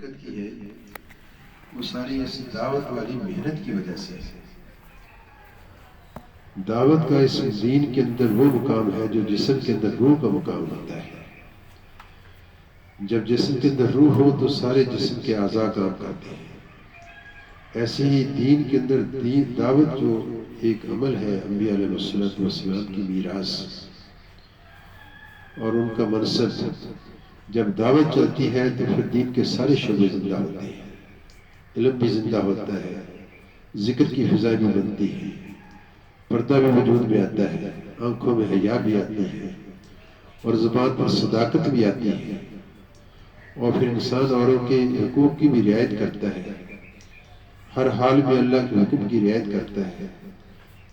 برکت کی ہے وہ ساری اس دعوت والی محنت کی وجہ سے ہے۔ دعوت کا اس دین کے اندر وہ مقام ہے جو جسم کے اندر روح کا مقام ہوتا ہے۔ جب جسم کے اندر روح ہو تو سارے جسم کے اعضاء کام کرتے ہیں۔ ایسے ہی دین کے اندر دعوت جو ایک عمل ہے انبیاء علیہ السلام کی میراث اور ان کا منصب، جب دعوت چلتی ہے تو پھر دین کے سارے شعبے زندہ ہوتے ہیں، علم بھی زندہ ہوتا ہے، ذکر کی فضائیں بھی بنتی ہیں، پردہ بھی وجود میں آتا ہے، آنکھوں میں حیا بھی آتی ہے اور زبان پر صداقت بھی آتی ہے، اور پھر انسان اوروں کے حقوق کی بھی رعایت کرتا ہے، ہر حال میں اللہ کے حکم کی رعایت کرتا ہے،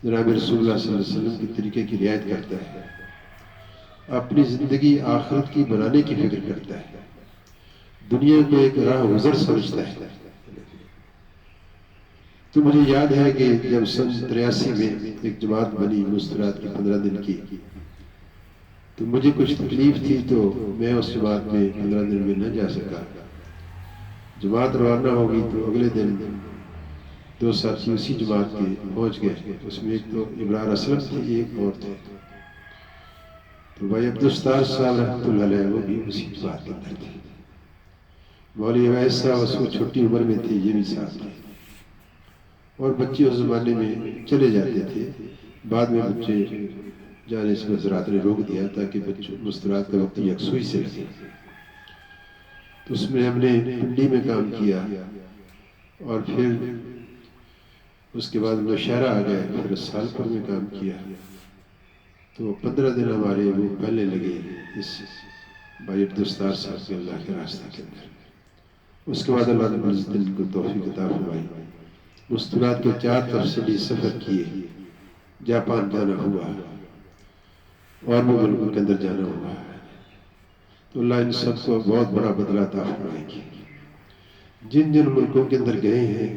جناب رسول اللہ صلی اللہ علیہ وسلم کے طریقے کی رعایت کرتا ہے، اپنی زندگی آخرت کی بنانے کی فکر کرتا ہے، دنیا کو ایک راہ گزر سمجھتا ہے۔ تو مجھے یاد ہے کہ جب سن 83 میں ایک جماعت بنی مستورات کی 15 دن کی، تو مجھے کچھ تکلیف تھی تو میں اس جماعت میں 15 دن میں نہ جا سکا۔ جماعت روانہ ہو گئی تو اگلے دن 2 ساتھی اسی جماعت کے پہنچ گئے، اس میں ایک تو ابرار اسلم تھی، ایک اور تھے، تو بھائی عبدالستار صاحب رحمۃ اللہ علیہ وہ بھی اسی جماعت کے اندر تھے، مولوی عویس صاحب اس کو چھوٹی عمر میں تھے، یہ بھی ساتھ تھے، اور بچے اس زمانے میں چلے جاتے تھے، بعد میں بچے جانے سے حضرات نے روک دیا تاکہ بچوں مستورات کا وقت یکسوئی سے لگے۔ تو اس میں ہم نے پنڈی میں کام کیا اور پھر اس کے بعد نوشہرہ آ گئے، پھر سالپور میں کام کیا، تو 15 دن ہمارے وہ پہلے لگے اس بھائی عبدالستار صاحب کے اللہ کے راستے کے اندر۔ اس کے بعد اللہ رب العزت نے کو توفیق عطا فرمائی، مستورات کے 4 تفصیلی سفر کیے، جاپان جانا ہوا اور بھی ملکوں کے اندر جانا ہوا، تو اللہ ان سب کو بہت بڑا بدلہ عطا فرمائے گی۔ جن جن ملکوں کے اندر گئے ہیں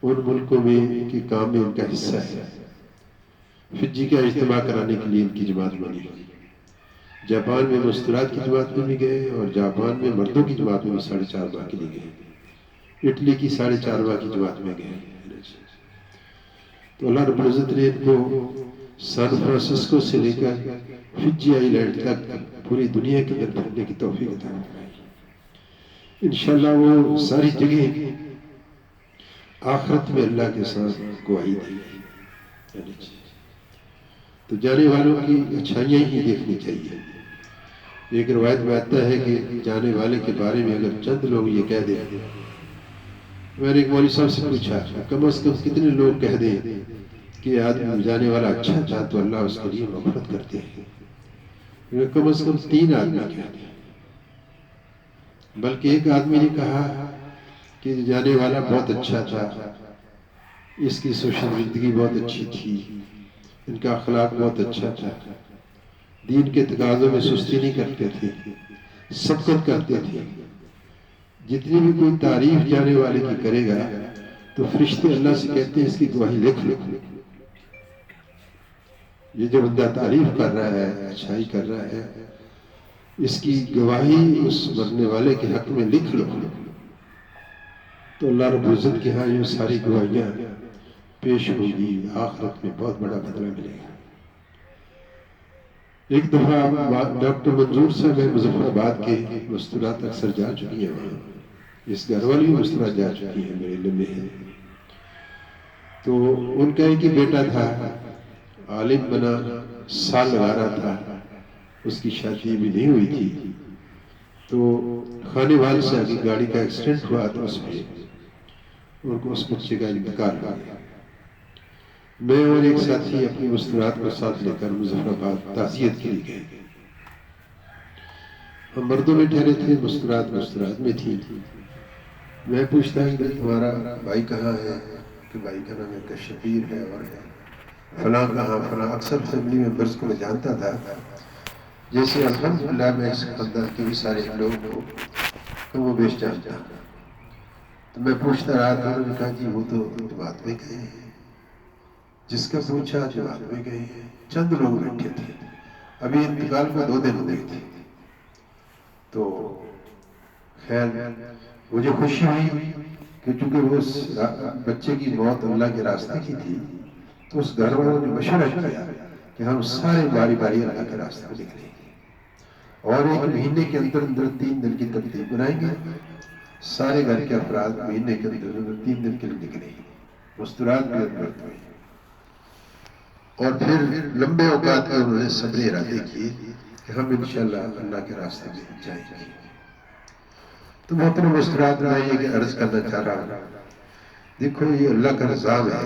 ان ملکوں میں کے کام میں ان کا حصہ ہے۔ فجی کا اجتماع کرانے کے لیے ان کی جماعت بنی، جاپان میں مستورات کی جماعت میں بھی گئے اور جاپان میں مردوں کی جماعت میں بھی 4.5 ماہ کے لیے گئے، اٹلی کی 4.5 ماہ کی جماعت میں گئے۔ تو اللہ رب العزت نے ان کو سان فرانسسکو سے لے کر فجی آئی لینڈ تک پوری دنیا کے اندر پھرنے کی توفیق عطا فرمائی۔ انشاءاللہ وہ ساری جگہ آخرت میں اللہ کے ساتھ گواہی دیں گے۔ تو جانے والوں کی اچھائیاں ہی دیکھنی چاہیے۔ ایک روایت میں آتا ہے کہ جانے والے کے بارے میں اگر چند لوگ یہ کہہ دیں، میں نے ایک مولوی صاحب سے پوچھا کم از کم کتنے لوگ کہہ دیں کہ آدمی جانے والا اچھا تھا تو اللہ اس کے لیے مغفرت کرتے ہیں؟ کم از کم 3 آدمی کہہ دیں، بلکہ ایک آدمی نے کہا کہ جانے والا بہت اچھا تھا، اس کی سوشل زندگی بہت اچھی تھی، ان کا اخلاق بہت اچھا تھا، دین کے تقاضوں میں سستی نہیں کرتے تھے، سبقت کرتے تھے، جتنی بھی کوئی تعریف جانے والے کی کرے گا تو فرشتے اللہ سے کہتے ہیں اس کی گواہی لکھ لو۔ یہ جو بندہ تعریف کر رہا ہے، اچھائی کر رہا ہے، اس کی گواہی اس مرنے والے کے حق میں لکھ لو۔ تو اللہ رب العزت کے ہاں یہ ساری گواہیاں پیش ہوگی، آخرت میں بہت بڑا بدلہ ملے گا۔ ایک دفعہ ڈاکٹر منظور صاحب مظفر آباد کے مستورات اکثر جا چکی ہیں، وہاں اس گھر والی مستورات جا چکی ہیں، میرے علم میں ہے۔ تو ان کا ایک ہی بیٹا تھا، عالم بنا، سال لگا رہا تھا، اس کی شادی بھی نہیں ہوئی تھی، تو خانے وال سے آگے گاڑی کا ایکسیڈنٹ ہوا تو اس میں ان کو اس بچے کا انتقال ہو گیا۔ میں اور ایک ساتھی اپنی مستورات کو ساتھ لے کر مظفر آباد تعزیت کے لیے گئے۔ ہم مردوں میں ٹھہرے تھے، مستورات میں تھی۔ میں پوچھتا کہ تمہارا بھائی کہاں ہے؟ کہ بھائی کا نام ہے شبیر ہے اور ہے فلاں کہاں فلاں، اکثر فیملی ممبرس کو میں جانتا تھا، جیسے الحمدللہ میں اس خاندان کے بھی سارے لوگ کو کم و بیش جانتا ہوں۔ تو میں پوچھتا رہا تھا، انہوں نے کہا جی وہ تو جماعت میں گئے ہیں، جس کا پوچھا جماعت میں گئے ہیں، چند لوگ بیٹھے تھے، ابھی انتقال کو 2 دن ہو گئے تھے۔ تو خیر مجھے خوشی ہوئی کہ چونکہ وہ اس بچے کی موت اللہ کے راستے کی تھی تو اس گھر والوں نے مشورہ کیا کہ ہم سارے باری باری اللہ کے راستے میں نکلیں گے اور 1 مہینے کے اندر 3 دن کی ترتیب بنائیں گے. سارے گھر کے افراد مہینے کے اندر 3 دن کے لیے نکلیں گے. مستورات بھی برت ہوئی اور پھر لمبے اوقات کے انہوں نے صبر ارادے کیے کہ ہم انشاءاللہ اللہ کے راستے میں جائیں گے. تو محترم مستورات میں یہ عرض کرنا چاہ رہا ہوں، دیکھو یہ اللہ کا نظام ہے